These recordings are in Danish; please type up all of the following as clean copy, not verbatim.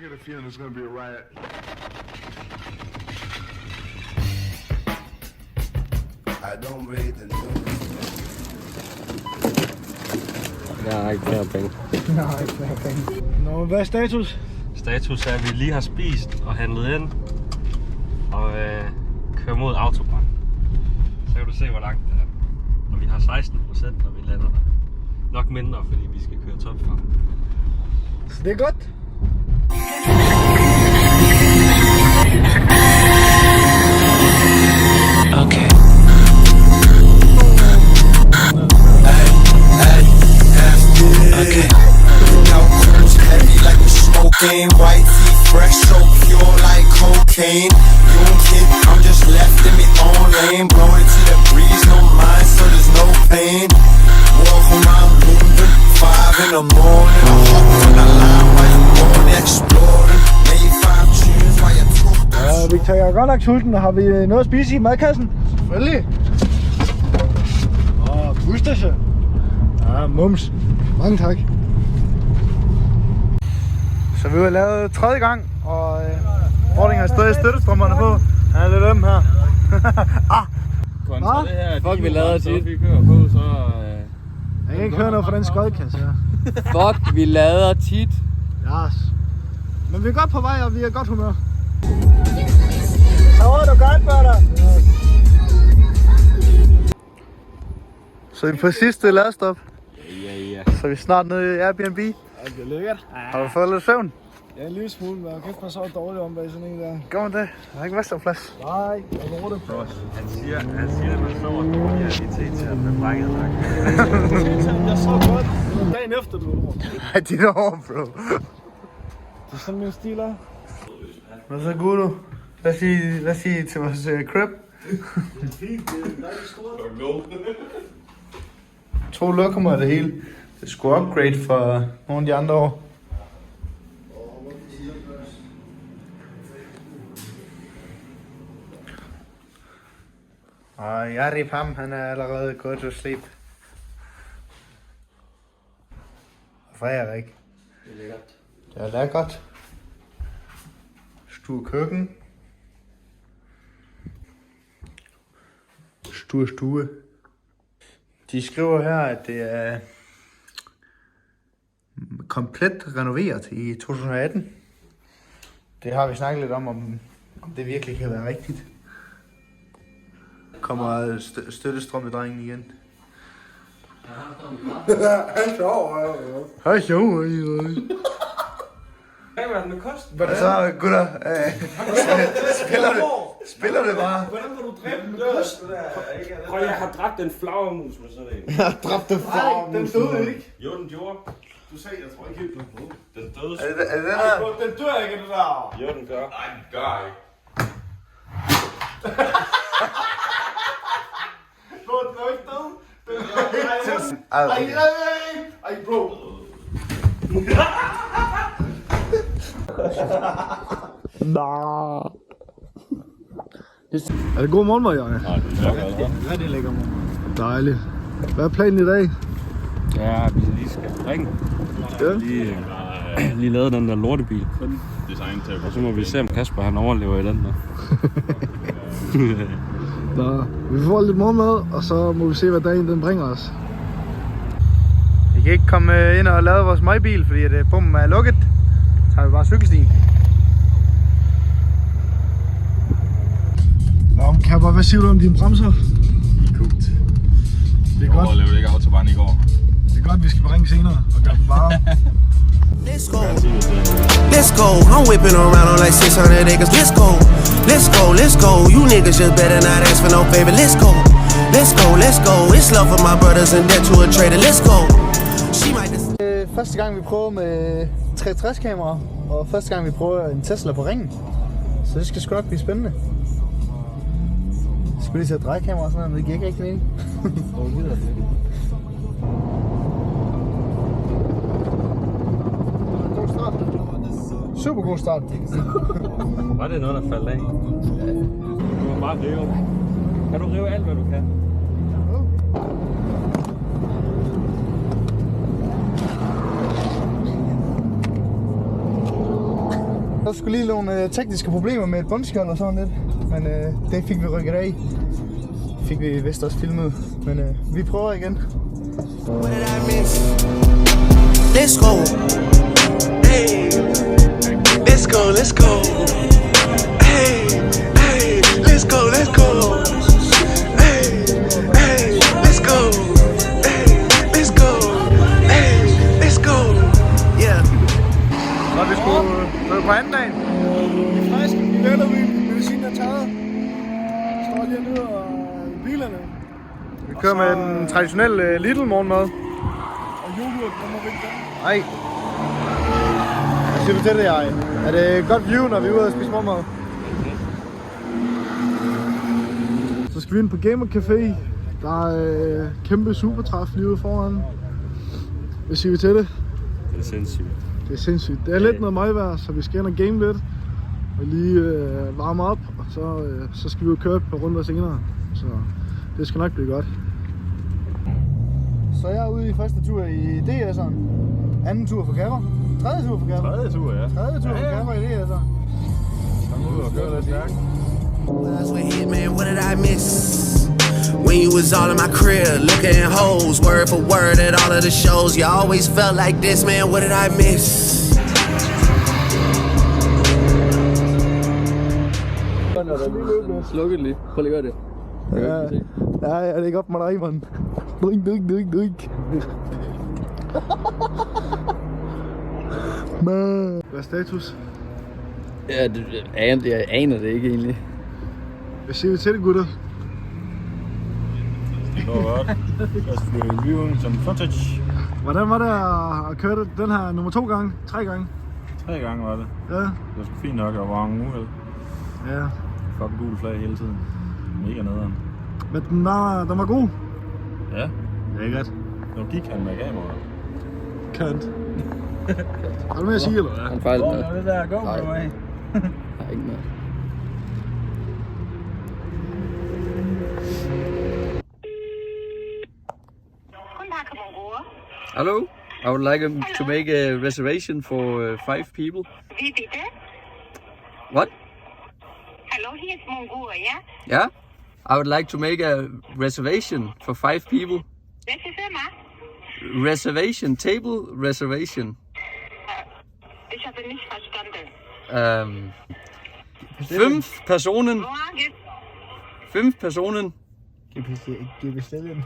get a feeling it's gonna be a riot. I don't read the news. Jeg har ikke flere penge. Nej, ikke flere penge. Nå, hvad er status? Status er, at vi lige har spist og handlet ind og kører mod Autobahn. Så kan du se, hvor langt det er. Og vi har 16%, når vi lander der. Nok mindre, fordi vi skal køre topfart. Så det er godt. Okay. Okay. Now cruise heavy like we smoking. White teeth fresh, so pure like cocaine. Young kid, I'm just left in my own lane. Blowing to the breeze, no mind, so there's no pain. Walk around moving, 5 in the morning. I hop on the line while you born exploring. Made 5 tunes while you talk. Ja, Victor, jeg er godt nok sulten. Har vi noget at spise i madkassen? Selvfølgelig. Bustasje. Ja, mums. Mange tak. Så vi har lavet tredje gang, og Bording har stadig støttestrømmerne på. Han er lidt øm her. Kontra det her, fuck, vi lader tit. Vi kører på, så... Jeg kan ikke høre noget fra den skodkasse her. Fuck, vi lader tit. Yes. Men vi er godt på vej, og vi er godt humør. Så var du godt, brother. Så vi er på sidste ladestop. Ja. Så vi er snart nede i Airbnb. Ja, det er lækkert. Har du fået lidt søvn? Ja, en lille smule, men kæft, man så dårligt om bag sådan en der. Gør man det? Jeg har ikke vaskplads. Nej, jeg bruger det. Han siger, at man sover dårligere i T-tæren med brækket nak. Jeg så godt. Dagen efter, du var. Ej, det er over, bro. Det er sådan min stil er. Hvad så, Gudo? Lad os sige til vores crib. Det er fint, det er dejligt stort. 2 lokummer af det hele. Det skulle upgrade for nogle af de andre år. Og Jarip ham, han er allerede gået til sleep. Frederik. Det er lækkert. Det er lækkert. Stue køkken. Stue. De skriver her, at det er komplet renoveret i 2018. Det har vi snakket lidt om det virkelig kan være rigtigt. Kommer støttestrømmedrengen igen. Han sover. Hej, sjov. Hvad var det med kost? Hvad så, gutter? Spiller det bare? Hvordan var du dræbt den kost? Prøv, jeg har dræbt en flagermus med sådan en. Jeg dræbte Den døde ikke. Jo, den gjorde. Du sagde, jeg tror ikke helt, den døde. Den døde. Er det den her? Den dør ikke, det der. Jo, den gør. Nej, den gør ikke. Bro, den er ikke død. Ej, bro. Er det god morgenmad, Jørgen? Nej, det er lækkert. Ja, det er lækker morgenmad. Dejligt. Hvad er planen i dag? Ja, vi lige skal ringe. Ja. Lige lavet den der lortebil. Og så må vi se, om Kasper han overlever i den der. Nå, vi får lidt morgenmad, og så må vi se, hvad dagen den bringer os. Vi kan ikke komme ind og lade vores møgbil, fordi at bommen er lukket. Så tager vi bare cykelstien. Nå, Kapper, hvad siger du om dine bremser? Kugt. Det er Jeg godt. overlevede ikke Autobahn i går. Det er godt, vi skal ringe senere og gøre dem bare. Let's go. Let's go. I'm whipping around on like 600 acres. Let's go. Let's go. Let's go. You niggas just better not ask for no favor. Let's go. Let's go. Let's go. It's love for my brothers and debt to a trader. Let's go. She might just... Første gang vi prøver med 360 kamera, og første gang vi prøver en Tesla på ringen. Så det skal sgu nok blive spændende. Jeg skulle lige til at dreje kamera og sådan noget, men det giver ikke rigtig mening. God start. Super god start. Var det noget, der faldt af? Du må bare rive. Kan du rive alt, hvad du kan? Der skulle lige nogle tekniske problemer med et bundskjold og sådan lidt, men det fik vi rykket af. Fik vi vist også filmet, men vi prøver igen. What did I miss? Let's go. Hey, let's go, let's go. Hey, hey, let's go, let's go. Hey, hey, let's go. Hey, let's go. Hey, let's go. Yeah. Så vi skulle på anden dagen. Vi er friske, vi vælger medicin er taget. Står lige nede og bilerne. Vi kører med den traditionelle Lidl morgenmad. Og yoghurt, der må vi ikke gøre. Nej. Hvad siger du til det, jeg? Er det et godt view, når vi er ude og spise morgenmad? Så skal vi ind på Gamer Café. Der er kæmpe supertræf lige ude foran. Hvad siger vi til det? Det er sindssygt. Det er sindssygt. Det er lidt noget møgvejr, så vi skal ind og game lidt. Og lige varme op, og så skal vi jo køre et par runder senere. Så det skal nok blive godt. Så jeg er ude i første tur i DS'eren. Anden tur for Kapper. Tredje tur for Kapper. Tredje tur, ja. Tredje tur for Kapper i DS'eren. Kom ud og kør lidt stærkt. That's what hit, man. What did I miss? When you was all in my crib, looking at hoes, word for word at all of the shows. You always felt like this, man. What did I miss? Slukket lige. Prøv lige at gøre det. Ja, jeg lægger op med dig, mand. Drink. Hvad er status? Ja, jeg aner det ikke egentlig. Hvad siger vi til det, gutter? Det går godt. Jeg skal reviewen som footage. Hvordan var det at køre den her nummer 2 gange? 3 gange? 3 gange var det. Ja. Det var sgu fint nok, og var en uheld. Ja. Fucking gule flag hele tiden. Mega nederen. Men den var god. Ja. Lækkert. Nu gik han med kameraet. Kant. Har du med at sige, eller hvad? Han fejlede noget. det der GoPro af. Nej, ikke noget. Hello, I would like to make a reservation for 5 people. Wie bitte? What? Hallo, hier ist Mongolia. Yeah? I would like to make a reservation for 5 people. Welche Firma? Reservation, table reservation. Ich habe nicht verstanden. 5 Personen. Morgen. 5 Personen. Giv bestillingen.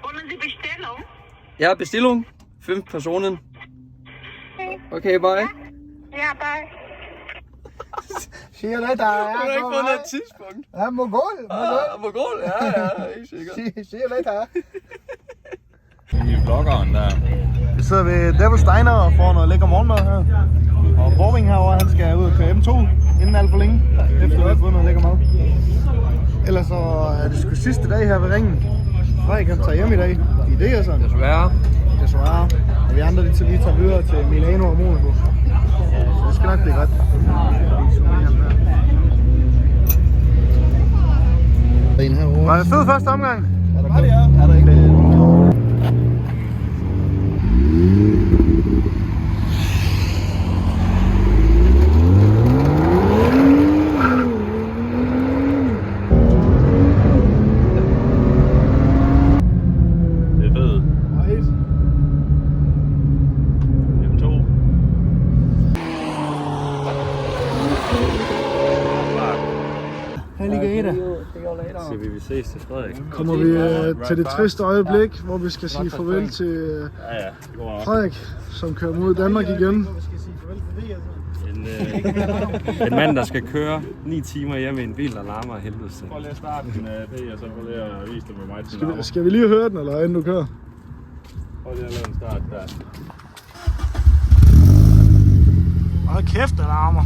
Wollen Sie Bestellung? Ja, Bestellung. 5 Personen. Okay, bye. Ja, bye. Siger lidt, der er Du har ikke fundet et tidspunkt. Ja, Mongol. Mongol, ja, helt sikkert. Siger lidt her. I vloggeren der. Vi sidder ved Devil's Diner og får noget lækker morgenmad her. Og Borving herovre, han skal ud og køre M2 inden alt for længe. Efter vi har fået noget lækker mad. Ellers så er det sgu sidste dag her ved ringen. Frederik han tager hjem i dag. I det er sådan. Desværre. Og vi andre lige tager videre til Milano og Monaco. Så det skal nok blive godt. Var det fed første omgang? Var det, ja? Er der ikke det? Det er fedt. M2. Alligator. Så vi ses til Frederik. Kommer vi til det triste øjeblik, hvor vi skal sige farvel til Det går også. Frederik, som kører mod Danmark igen. En mand, der skal køre 9 timer hjem i en bil, der larmer af helvede til. Prøv lige at starte den af og så prøv lige at vise dig med mig til larmer. Skal vi lige høre den, eller inden du kører? Prøv lige at lave en start der. Hold kæft, der larmer.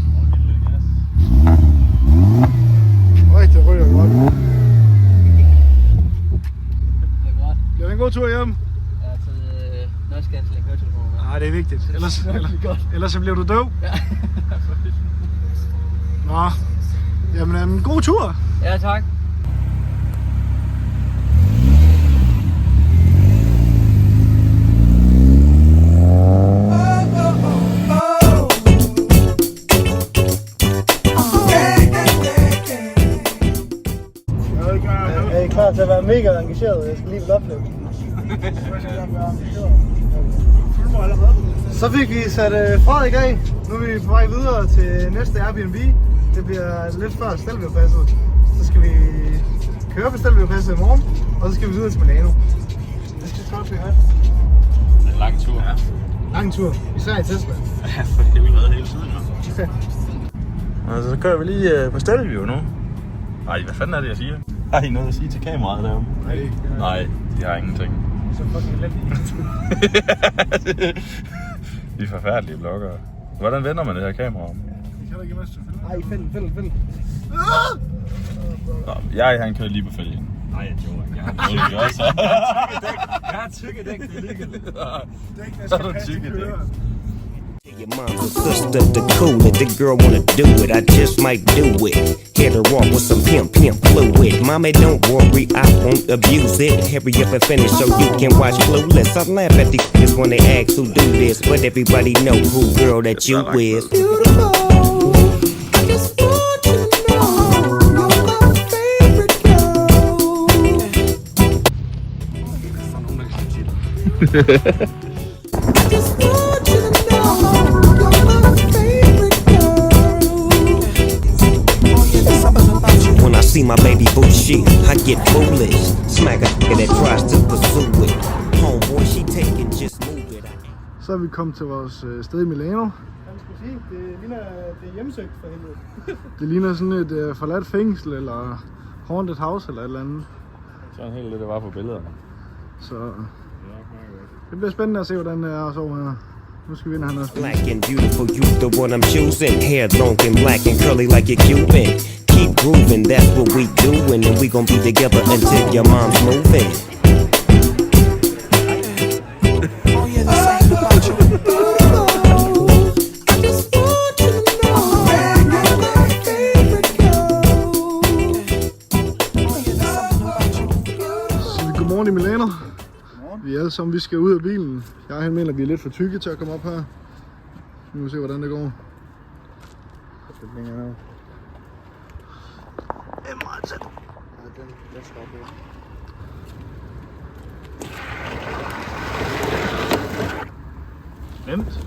Øj, det ryger godt. Bliver det en god tur hjem? Jeg har taget noise cancelling høretelefoner med. Nej, det er vigtigt. Ellers så bliver du døv. Ja. Nå, jamen en god tur. Ja, tak. mega engageret. Jeg skal lige vel opleve. Så fik vi sat Frederik af. Nu er vi på vej videre til næste Airbnb. Det bliver lidt før Stelvio-passet. Så skal vi køre på Stelvio-passet i morgen, og så skal vi videre til Milano. Det skal godt blive godt. Det er en lang tur. Ja. Lang tur, især i Tesla. Ja, for det er jo været hele tiden, jo. Altså, så kører vi lige på Stelvio nu. Ej, hvad fanden er det, jeg siger? Har I noget at sige til kameraet deroppe? Nej, de har ingenting. Så fucking let. De er forfærdelige bloggere. Hvordan vender man det her kamera om? Det kan du ikke mest selvfølgelig. Ej, fælde. Han kører lige på fælgen. Nej, jeg joker. Jeg har tykkedæk, det er ligegyldigt. Så er du tykkedæk. Your mom's a sister, the cool it, the girl wanna do it, I just might do it. Hit her off with some pimp fluid. Mommy, don't worry, I won't abuse it. Hurry up and finish so you can watch Clueless. I laugh at these kids when they ask who do this, but everybody know who girl that you is. When I see my baby boo shit, I get foolish. Smack a nigga that tries to pursue it. Homeboy, she taking, just move it. Så er vi kommet til vores sted i Milano. Det ligner det er hjemsøgt for helvede. Det ligner sådan et forladt fængsel eller haunted house eller et eller andet. Sådan helt det var på billederne. Så det bliver spændende at se, hvordan det er at sove her. Nu skal vi ind og have noget spændende. Black and beautiful, you the one I'm choosing. Hair long and black and curly like a Cuban. Keep grooving, that's what we doing. And we gon' be together until your mom's moving. Godmorgen i Milano. Vi er alle sammen, vi skal ud af bilen. Jeg mener, at vi er lidt for tykke til at komme op her. Nu må vi se, hvordan det går. Det er meget tæt. Den skal op her. Nemt.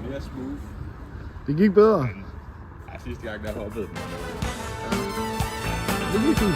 Det er smooth. Det gik bedre. Ja, sidste gang der hoppede den. Det gik fint.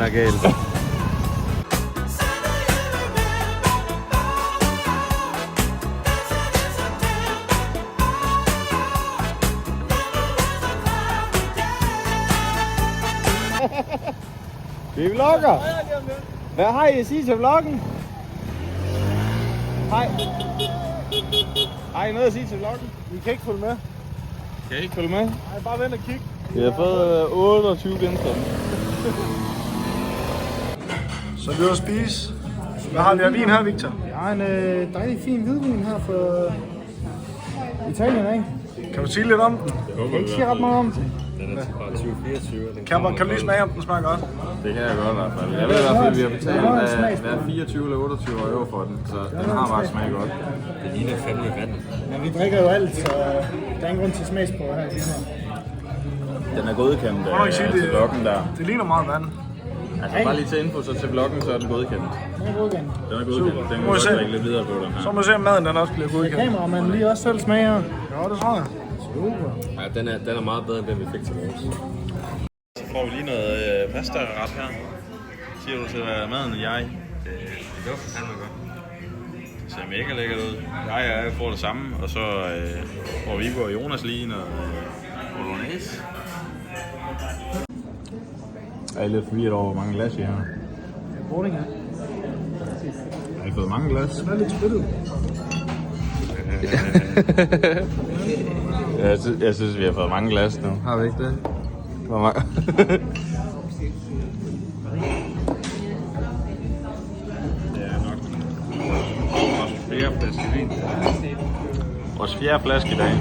Det er galt. Vi vlogger. Hvad har I at sige til vloggen? Hej. Har I noget at sige til vloggen? Vi kan ikke følge med. Kan I ikke følge med? Nej, bare vent og kig. Vi har fået 28 genstande. Så vi er at spise. Hvad har vi af vin her, Victor? Vi har en dejlig fin hvidvin her fra Italien, ikke? Kan du sige lidt om den? Jeg kan ikke sige ret meget om den. Den er fra 2024. Kan du lige smage, om den smager godt? Det kan jeg godt i hvert fald. Jeg ved i hvert fald, at vi har betalt hver 24 eller 28 euro for den, så den har bare smagt godt. Det ligner fandme vand. Ja, vi drikker jo alt, så der er ingen grund til smagsprøve her i firmaet. Den er godkendt til vloggen der. Det ligner meget vand. Altså bare lige til info, så til vloggen, så er den godkendt. Den er godkendt. Den er godkendt. Den kan Må vi vi godt se. lægge lidt videre på den her. Så må vi se, om maden den også bliver godkendt. Kameramanden lige også selv smager. Ja, det tror jeg. Super. Ja, den er meget bedre end den, vi fik til vores. Så får vi lige noget pasta-ret her. Siger du til maden og jeg? Det gør fandme godt. Det ser mega lækkert ud. Jeg får det samme, og så får Viggo og Jonas lige noget bolognese. Jeg er lidt forvirret over, hvor mange glas I har. Boarding her. Har I fået mange glas? Den er lidt splittet. Jeg synes, vi har fået mange glas nu. Har vi ikke det? Hvor mange? Det er nok vores fjerde flaske vin. Vores fjerde flaske i dag.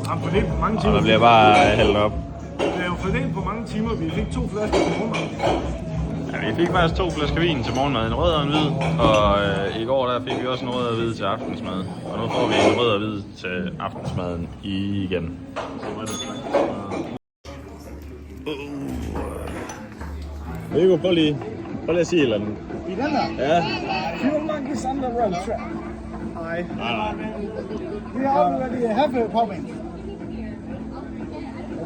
Jamen, fordelt på mange Og timer. der bliver bare hældt op. Det er jo fordelt på mange timer. Vi fik 2 flasker til morgenmad. Ja, vi fik faktisk 2 flasker vin til morgenmad, en rød og en hvid. Og i går der fik vi også en rød og hvid til aftensmad. Og nu får vi en rød og hvid til aftensmaden igen. Viggo, prøv lige at sige et eller andet. I den her? Ja. Few monkeys on the road track. Hi. We already have a popping.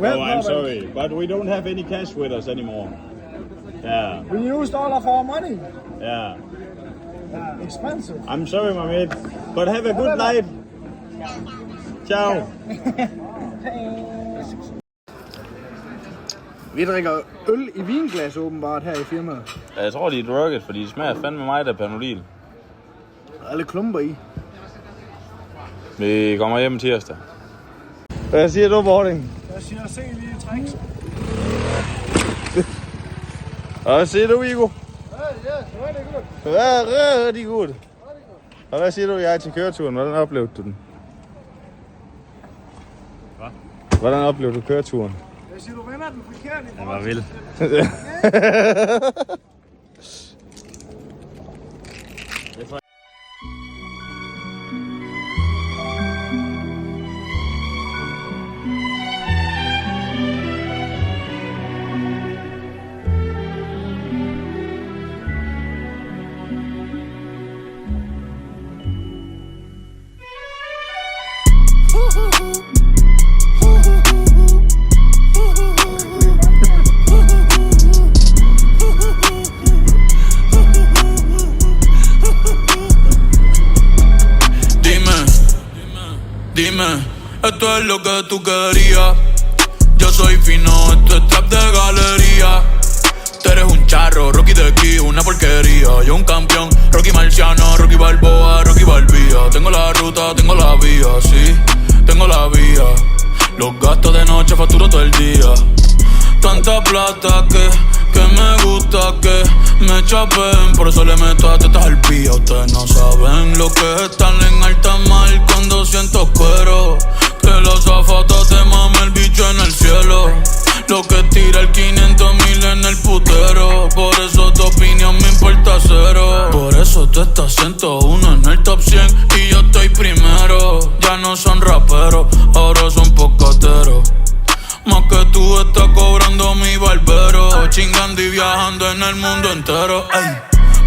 Well, Oh, I'm sorry, but we don't have any cash with us anymore. Yeah, We used all of our money. yeah. Expensive. I'm sorry, my mate, but have a good night. Ciao. Vi drikker øl i vinglas åbenbart her i firmaet. Jeg tror, de er drukket, fordi de smager fandme mig, der Panodil. Der er lidt klumper i. Vi kommer hjem tirsdag. Hvad siger du, Bording? Jeg siger, se lige tricks. Og hvad siger du, Viggo? Ja, det er Rigtig godt. Og hvad siger du, jeg er til køreturen? Hvordan oplevede du den? Hvad? Hvordan oplevede du køreturen? Jeg siger, du vender den forkert i Den var vild. Dime, esto es lo que tú querías. Yo soy fino, esto es trap de galería. Tú eres un charro, Rocky de aquí, una porquería. Yo un campeón, Rocky Marciano, Rocky Balboa, Rocky Balbía. Tengo la ruta, tengo la vía, sí, tengo la vía. Los gastos de noche facturo todo el día. Tanta plata que me gusta que me chapen. Por eso le meto a tetas al pía. Ustedes no saben lo que es estar en alta mar cuando siento cuero. Que los zapatos te mame el bicho en el cielo. Lo que tira el 500,000 en el putero. Por eso tu opinión me importa cero. Por eso tú estás 101 en el top 100 y yo estoy primero. Ya no son raperos, ahora son pocateros. Más que tú estás cobrando mi barbero. Chingando y viajando en el mundo entero. Ey.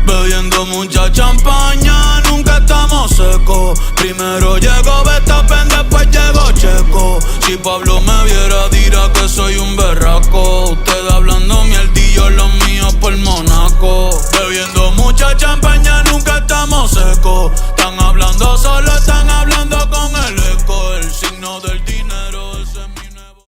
Bebiendo mucha champaña, nunca estamos secos. Primero llegó Verstappen, después llegó Checo. Si Pablo me viera dirá que soy un berraco. Ustedes hablando mierdillo, los míos por Monaco. Bebiendo mucha champaña,